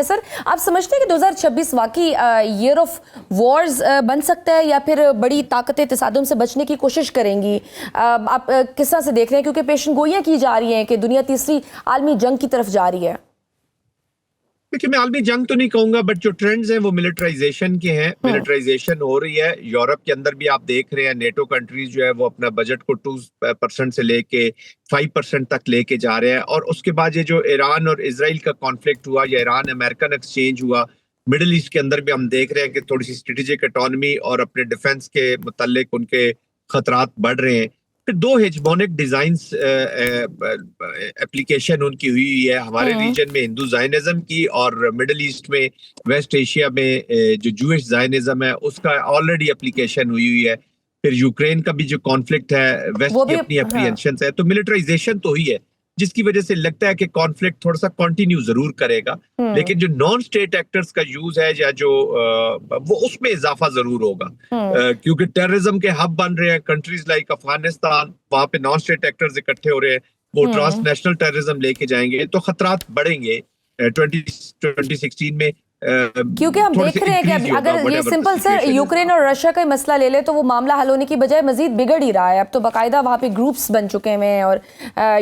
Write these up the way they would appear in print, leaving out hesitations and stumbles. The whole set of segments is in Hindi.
सर, आप समझते हैं कि 2026 वाकई ईयर ऑफ वॉर्स बन सकता है या फिर बड़ी ताकतें तसादुम से बचने की कोशिश करेंगी? आप किस तरह से देख रहे हैं, क्योंकि पेशन गोइयां की जा रही हैं कि दुनिया तीसरी आलमी जंग की तरफ जा रही है? देखिए, मैं आलमी जंग तो नहीं कहूंगा, बट जो ट्रेंड्स हैं वो मिलिटराइजेशन के हैं। मिलिटराइजेशन हो रही है। यूरोप के अंदर भी आप देख रहे हैं, नेटो कंट्रीज जो है वो अपना बजट को 2% से लेके 5% तक लेके जा रहे हैं। और उसके बाद ये जो ईरान और इसराइल का कॉन्फ्लिक्ट हुआ या ईरान अमेरिकन एक्सचेंज हुआ, मिडिल ईस्ट के अंदर भी हम देख रहे हैं कि थोड़ी सी स्ट्रेटेजिक ऑटोनॉमी और अपने डिफेंस के मुतालिक उनके खतरात बढ़ रहे हैं। फिर दो हेजमोनिक डिजाइंस एप्लीकेशन उनकी हुई है हमारे रीजन में, हिंदू जायनिज्म की, और मिडिल ईस्ट में, वेस्ट एशिया में जो जूइश जायनिज्म है उसका ऑलरेडी एप्लीकेशन हुई है। फिर यूक्रेन का भी जो कॉन्फ्लिक्ट है, वेस्ट की अपनी एप्रीहेंशंस है। तो मिलिटराइजेशन तो हुई है, जिसकी वजह से लगता है कि कॉन्फ्लिक्ट थोड़ा सा कंटिन्यू जरूर करेगा, लेकिन जो नॉन स्टेट एक्टर्स का यूज है या जो वो उसमें इजाफा जरूर होगा, क्योंकि टेररिज्म के हब बन रहे हैं कंट्रीज लाइक अफगानिस्तान। वहां पे नॉन स्टेट एक्टर्स इकट्ठे हो रहे हैं, वो ट्रांसनेशनल टेररिज्म लेके जाएंगे, तो खतरात बढ़ेंगे 2016 में। क्योंकि हम देख रहे हैं कि अगर ये सिंपल सर यूक्रेन और रशिया का मसला ले ले तो वो मामला हल होने की बजाय मजीद बिगड़ ही रहा है। अब तो बाकायदा वहाँ पे ग्रुप्स बन चुके हैं और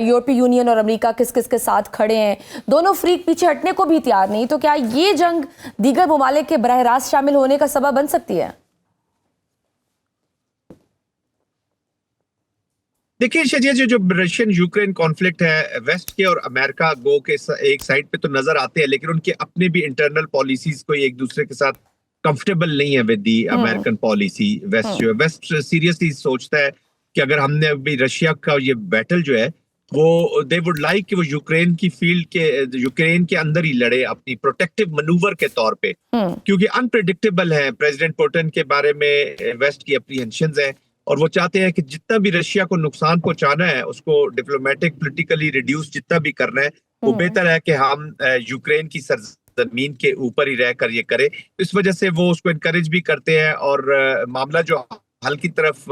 यूरोपीय यूनियन और अमेरिका किस किस के साथ खड़े हैं, दोनों फ्रीक पीछे हटने को भी तैयार नहीं। तो क्या ये जंग दीगर ममालिक के बरह रास्त शामिल होने का सबब बन सकती है? देखिए शजिया, जो रशियन यूक्रेन कॉन्फ्लिक्ट है, वेस्ट के और अमेरिका गो के एक साइड पे तो नजर आते हैं, लेकिन उनके अपने भी इंटरनल पॉलिसीज कोई एक दूसरे के साथ कंफर्टेबल नहीं है with the American policy. West जो है, वेस्ट सीरियसली सोचता है कि अगर हमने अभी रशिया का ये बैटल जो है वो दे वुड लाइक कि वो यूक्रेन की फील्ड के, यूक्रेन के अंदर ही लड़े अपनी प्रोटेक्टिव मनूवर के तौर पे, क्योंकि अनप्रेडिक्टेबल है। प्रेसिडेंट पुतिन के बारे में वेस्ट की अप्रीहेंशंस है और वो चाहते हैं कि जितना भी रशिया को नुकसान पहुंचाना है उसको डिप्लोमेटिक पोलिटिकली रिड्यूस जितना भी करना है, वो बेहतर है कि हम यूक्रेन की सरजमीन के ऊपर ही रहकर ये करें। इस वजह से वो उसको इनकरेज भी करते हैं और मामला जो हल की तरफ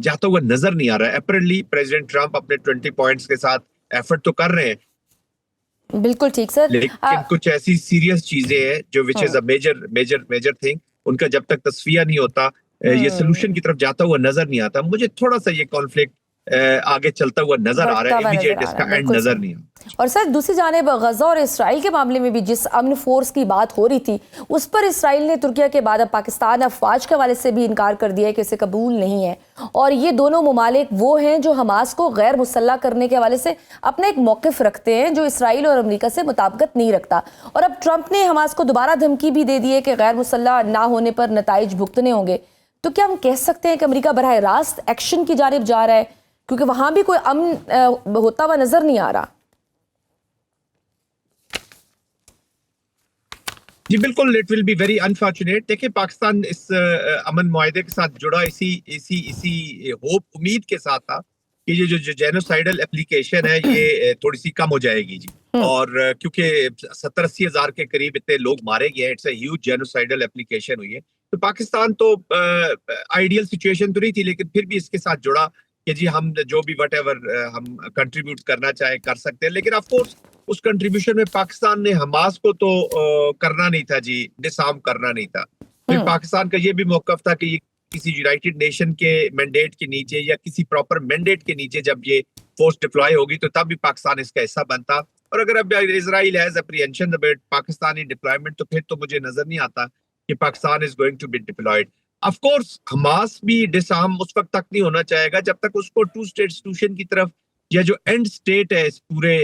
जाता हुआ नजर नहीं आ रहा है। अप्रैली प्रेसिडेंट ट्रंप अपने 20 पॉइंट्स के साथ एफर्ट तो कर रहे हैं, बिल्कुल ठीक सर, लेकिन कुछ ऐसी सीरियस चीजें हैं जो which is a major thing, उनका जब तक तस्फिया नहीं होता ये सोल्यूशन की तरफ जाता हुआ नजर नहीं आता। मुझे थोड़ा सा ये कॉन्फ्लिक्ट आगे चलता हुआ नजर आ रहा है, इमीडिएट इसका एंड नजर नहीं आता। और सर दूसरी जानिब गजा और इसराइल के मामले में भी जिस अमन फोर्स की बात हो रही थी, उस पर इसराइल ने तुर्किया के बाद अब पाकिस्तान अफवाज के हवाले से भी इनकार कर दिया है कि इसे कबूल नहीं है। और ये दोनों ममालिक वो हैं जो हमास को गैर मुसल्ला करने के हवाले से अपना एक मौक़िफ़ रखते हैं जो इसराइल और अमेरिका से मुताबिकत नहीं रखता। और अब ट्रंप ने हमास को दोबारा धमकी भी दे दी है कि गैर मुसल्ला ना होने पर नताइज भुगतने होंगे। तो क्या हम कह सकते हैं कि अमेरिका बराह रास्त एक्शन की जानिब जा रहा है, क्योंकि वहां भी कोई अमन होता हुआ नजर नहीं आ रहा? जी बिल्कुल, it will be very unfortunate. देखिए, पाकिस्तान इस अमन मुआहदे के साथ जुड़ा इसी होप उम्मीद के साथ था कि ये जो जेनोसाइडल एप्लीकेशन है ये थोड़ी सी कम हो जाएगी जी। और क्योंकि 70-80 हजार के करीब इतने लोग मारे गए हैं, it's a huge genocidal application हुई है। तो पाकिस्तान तो आइडियल सिचुएशन तो नहीं थी, लेकिन फिर भी इसके साथ जुड़ा कि जी हम जो भी व्हाटएवर हम कंट्रीब्यूट करना चाहे कर सकते हैं। लेकिन ऑफ कोर्स उस कंट्रीब्यूशन में पाकिस्तान ने हमास को तो करना नहीं था जी, डिसआर्म करना नहीं था। फिर पाकिस्तान का ये भी मौकफ था कि ये किसी यूनाइटेड नेशन के मैंडेट के नीचे या किसी प्रॉपर मैंडेट के नीचे जब ये फोर्स डिप्लॉय होगी तो तब भी पाकिस्तान इसका हिस्सा बनता। और अगर अब Israel has apprehension about Pakistani deployment, तो फिर तो मुझे नजर नहीं आता कि Pakistan is going to be deployed. Of course Hamas भी डिसआर्म उस वक्त तक नहीं होना चाहेगा जब तक उसको टू स्टेट सॉल्यूशन की तरफ या जो एंड स्टेट है इस पूरे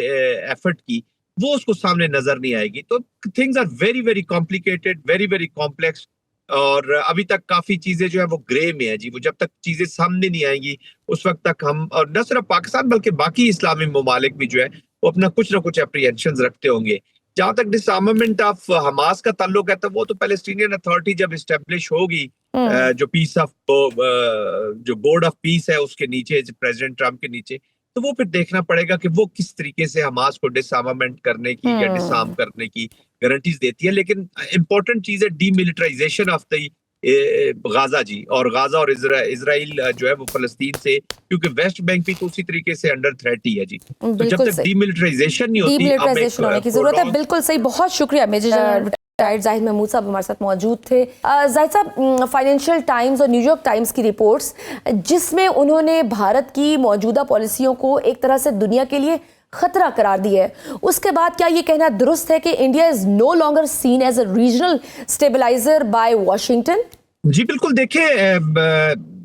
एफर्ट की वो उसको सामने नजर नहीं आएगी। तो things are very very complicated, very very complex, और अभी तक काफी चीजें जो है वो ग्रे में है जी। वो जब तक चीजें सामने नहीं आएंगी उस वक्त तक हम, और न सिर्फ पाकिस्तान बल्कि बाकी इस्लामी ममालिक भी जो है वो अपना कुछ ना कुछ एप्रीहेंशंस रखते होंगे। जहां तक डिसआर्मामेंट ऑफ हमास का ताल्लुक है तो वो तो पैलेस्टीनियन अथॉरिटी जब इस्टेब्लिश होगी, जो पीस ऑफ जो बोर्ड ऑफ पीस है उसके नीचे, प्रेसिडेंट ट्रंप के नीचे, तो वो फिर देखना पड़ेगा कि वो किस तरीके से हमास को डिसआर्मामेंट करने की या डिसआर्म करने की गारंटीज देती है। लेकिन इंपॉर्टेंट चीज है डीमिलिटराइजेशन ऑफ द गाजा जी, और गाजा और इजराइल जो है वो फलस्तीन से, क्योंकि वेस्ट बैंक भी तो उसी तरीके से अंडर थ्रेट ही है जी। तो जब बिल्कुल तक सही, डीमिलिटराइजेशन नहीं होती, डीमिलिटराइजेशन होने की जरूरत है। बिल्कुल सही, बहुत शुक्रिया major general retired Zahid Mahmood साहब हमारे साथ मौजूद थे। जाहिद साहब, फाइनेंशियल टाइम्स और न्यूयॉर्क टाइम्स की रिपोर्ट्स जिसमें उन्होंने भारत की मौजूदा पॉलिसियों को एक तरह से दुनिया के लिए खतरा करार दिया है, उसके बाद क्या ये कहना दुरुस्त है कि India is no longer seen as a regional stabilizer by Washington? जी बिल्कुल, देखिए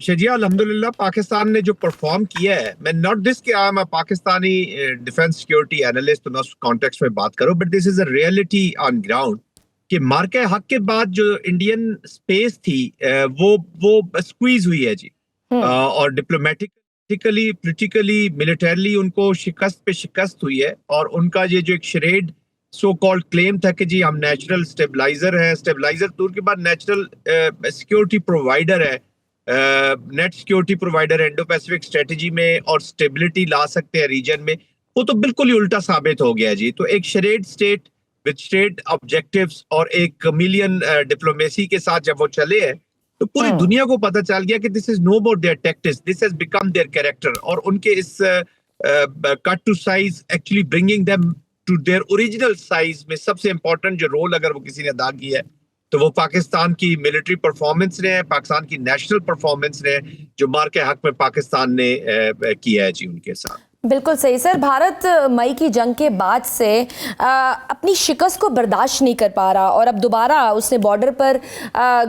शजिया, अल्हम्दुलिल्लाह पाकिस्तान ने जो परफॉर्म किया है, मैं नॉट दिस कि I am a Pakistani defence security analyst, तो मैं उस कॉन्टेक्स्ट में बात करूं, but this is a reality on ground कि मार्के हक के बाद जो इंडियन स्पेस थी वो स्क्वीज हुई है जी। और डिप्लोमेटिकली, पोलिटिकली, मिलिटरली उनको शिकस्त पे शिकस्त हुई है, और उनका ये जो एक शरेड सो कॉल्ड क्लेम था कि जी हम नेचुरल स्टेबलाइजर है, स्टेबलाइजर दूर के बाद नेचुरल सिक्योरिटी प्रोवाइडर है, net security provider Indo Pacific strategy में, और स्टेबिलिटी ला सकते हैं रीजन में, वो तो बिल्कुल ही उल्टा साबित हो गया जी। तो एक charade state with state objectives और एक मिलियन डिप्लोमेसी के साथ जब वो चले हैं, तो पूरी दुनिया को पता चल गया कि this is no more their tactics, this has become their character, और उनके इस cut to size actually bringing them to their original size में सबसे इंपॉर्टेंट जो रोल अगर वो किसी ने अदा किया है, तो वो पाकिस्तान की मिलिट्री परफॉर्मेंस ने, पाकिस्तान की नेशनल परफॉर्मेंस ने, जो मार के हक में पाकिस्तान ने किया है जी उनके साथ। बिल्कुल सही सर। भारत मई की जंग के बाद से अपनी शिकस्त को बर्दाश्त नहीं कर पा रहा, और अब दोबारा उसने बॉर्डर पर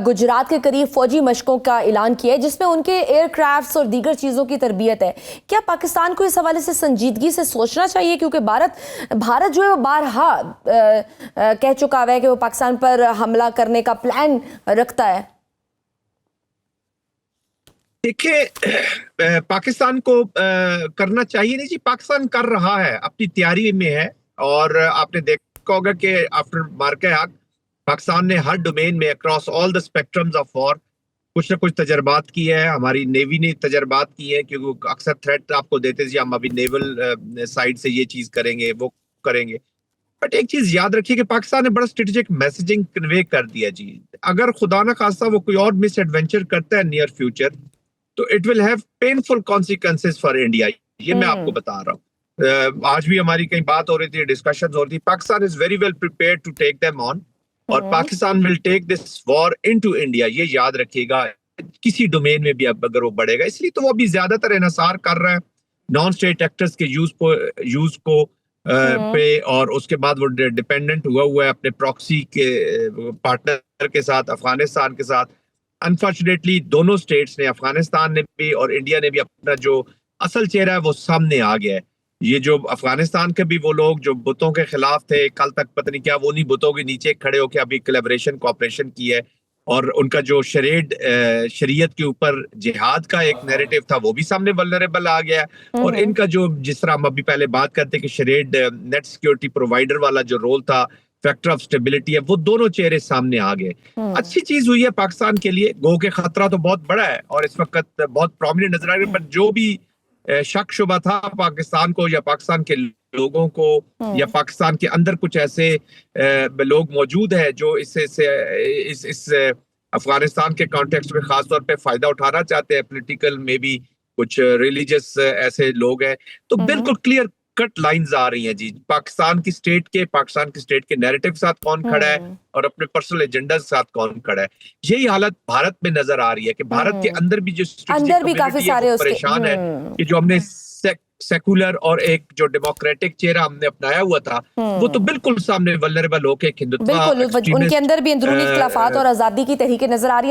गुजरात के करीब फौजी मशकों का ऐलान किया है जिसमें उनके एयरक्राफ्ट्स और दीगर चीज़ों की तरबियत है। क्या पाकिस्तान को इस हवाले से संजीदगी से सोचना चाहिए, क्योंकि भारत जो है वो बारहा कह चुका है कि वो पाकिस्तान पर हमला करने का प्लान रखता है? देखिए, पाकिस्तान को करना चाहिए नहीं जी, पाकिस्तान कर रहा है, अपनी तैयारी में है, और आपने देखा होगा कि आफ्टर मार्के हक पाकिस्तान ने हर डोमेन में across all the spectrums of war कुछ ना कुछ तजर्बात किए हैं। हमारी नेवी ने तजर्बात किए हैं, क्योंकि अक्सर थ्रेट आपको देते जी हम अभी नेवल साइड से ये चीज करेंगे, वो करेंगे, बट एक चीज याद रखिए कि पाकिस्तान ने बड़ा स्ट्रेटेजिक मैसेजिंग कन्वे कर दिया जी। अगर खुदा ना खास्ता वो कोई और मिस एडवेंचर करता है नियर फ्यूचर, तो it will have painful consequences for India, ये मैं आपको बता रहा हूँ। आज भी हमारी कहीं बात हो रही थी, डिस्कशंस हो रही थी, Pakistan is very well prepared to take them on, और Pakistan will take this war into India, ये याद रखिएगा, किसी डोमेन में भी अब अगर वो बढ़ेगा। इसलिए तो वो अभी ज्यादातर इन्हिसार कर रहा है नॉन स्टेट एक्टर्स के यूज को पे, और उसके बाद वो डिपेंडेंट हुआ है अपने प्रॉक्सी के पार्टनर के साथ, अफगानिस्तान के साथ। अनफॉर्चुनेटली दोनों स्टेट्स ने, अफगानिस्तान ने भी और इंडिया ने भी, अपना जो असल चेहरा है वो सामने आ गया है। ये जो अफगानिस्तान के भी वो लोग जो बुतों के खिलाफ थे कल तक, पता नहीं क्या वो नहीं बुतों के नीचे खड़े होकर अभी कोलैबोरेशन कोऑपरेशन की है, और उनका जो शरीयत के ऊपर जिहाद का एक नैरेटिव था वो भी सामने वल्नरेबल आ गया, और इनका जो, जिस तरह हम अभी पहले बात करते कि शरेड नेट सिक्योरिटी प्रोवाइडर वाला जो रोल था, फैक्टर ऑफ स्टेबिलिटी है, वो दोनों चेहरे सामने आ गए। अच्छी चीज हुई है पाकिस्तान के लिए, गो के खतरा तो बहुत बड़ा है और इस वक्त बहुत प्रोमिनेंट नजर आ रहा है, पर जो भी शक शुबा था पाकिस्तान को या पाकिस्तान के लोगों को या पाकिस्तान के अंदर कुछ ऐसे लोग मौजूद है जो इस अफगानिस्तान के कॉन्टेक्स्ट में खास तौर पे फायदा उठाना चाहते हैं, पॉलिटिकल में भी कुछ रिलीजियस ऐसे लोग हैं, तो बिल्कुल क्लियर कट लाइंस आ रही हैं जी। पाकिस्तान की स्टेट के नैरेटिव के साथ कौन खड़ा है और अपने पर्सनल एजेंडा के साथ कौन खड़ा है, यही हालत भारत में नजर आ रही है कि भारत के अंदर भी जो काफी सारे परेशान है कि जो हमने सेकुलर और एक जो डेमोक्रेटिक चेहरा हमने अपनाया हुआ था वो तो बिल्कुल सामने वल्नरेबल होके हिंदुत्व, बिल्कुल उनके अंदर भी अंदरूनी इख्तिलाफात और आजादी की तहरीकें नजर आ रही है।